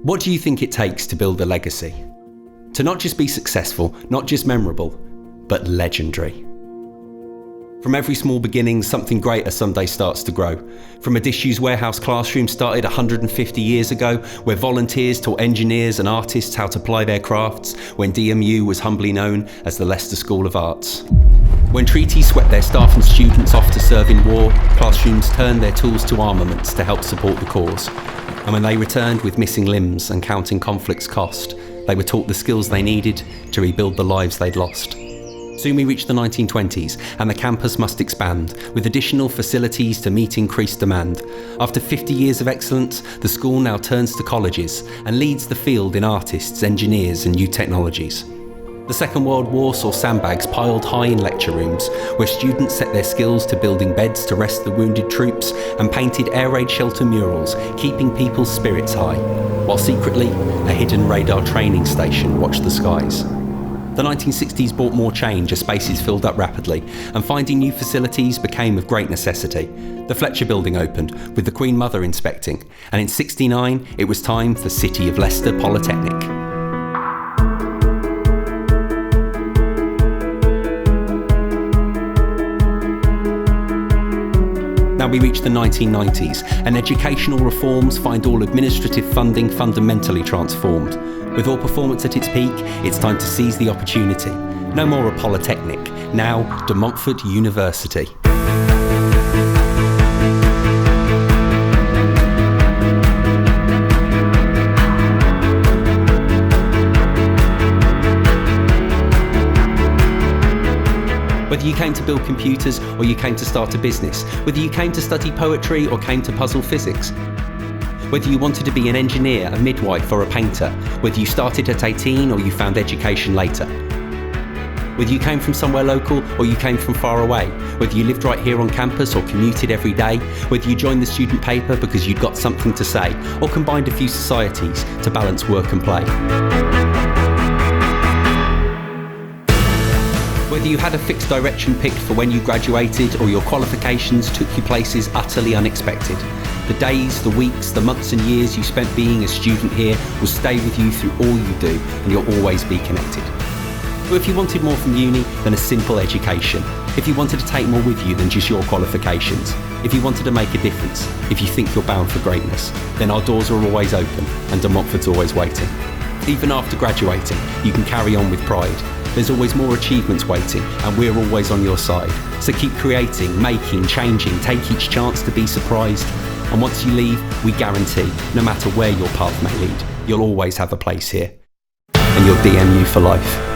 What do you think it takes to build a legacy? To not just be successful, not just memorable, but legendary. From every small beginning, something greater someday starts to grow. From a disused warehouse classroom started 150 years ago, where volunteers taught engineers and artists how to ply their crafts, when DMU was humbly known as the Leicester School of Arts. When treaties swept their staff and students off to serve in war, classrooms turned their tools to armaments to help support the cause. And when they returned with missing limbs and counting conflicts cost, they were taught the skills they needed to rebuild the lives they'd lost. Soon we reach the 1920s, and the campus must expand, with additional facilities to meet increased demand. After 50 years of excellence, the school now turns to colleges and leads the field in artists, engineers and new technologies. The Second World War saw sandbags piled high in lecture rooms, where students set their skills to building beds to rest the wounded troops and painted air raid shelter murals, keeping people's spirits high, while secretly, a hidden radar training station watched the skies. The 1960s brought more change as spaces filled up rapidly, and finding new facilities became of great necessity. The Fletcher building opened, with the Queen Mother inspecting, and in '69 it was time for City of Leicester Polytechnic. Now we reach the 1990s, and educational reforms find all administrative funding fundamentally transformed. With all performance at its peak, it's time to seize the opportunity. No more a polytechnic, now Montfort University. Whether you came to build computers or you came to start a business, whether you came to study poetry or came to puzzle physics, whether you wanted to be an engineer, a midwife or a painter, whether you started at 18 or you found education later, whether you came from somewhere local or you came from far away, whether you lived right here on campus or commuted every day, whether you joined the student paper because you'd got something to say, or combined a few societies to balance work and play. Whether you had a fixed direction picked for when you graduated or your qualifications took you places utterly unexpected, the days, the weeks, the months and years you spent being a student here will stay with you through all you do, and you'll always be connected. But if you wanted more from uni than a simple education, if you wanted to take more with you than just your qualifications, if you wanted to make a difference, if you think you're bound for greatness, then our doors are always open and De Montfort's always waiting. Even after graduating, you can carry on with pride. There's always more achievements waiting, and we're always on your side. So keep creating, making, changing, take each chance to be surprised. And once you leave, we guarantee, no matter where your path may lead, you'll always have a place here. And you're DMU for life.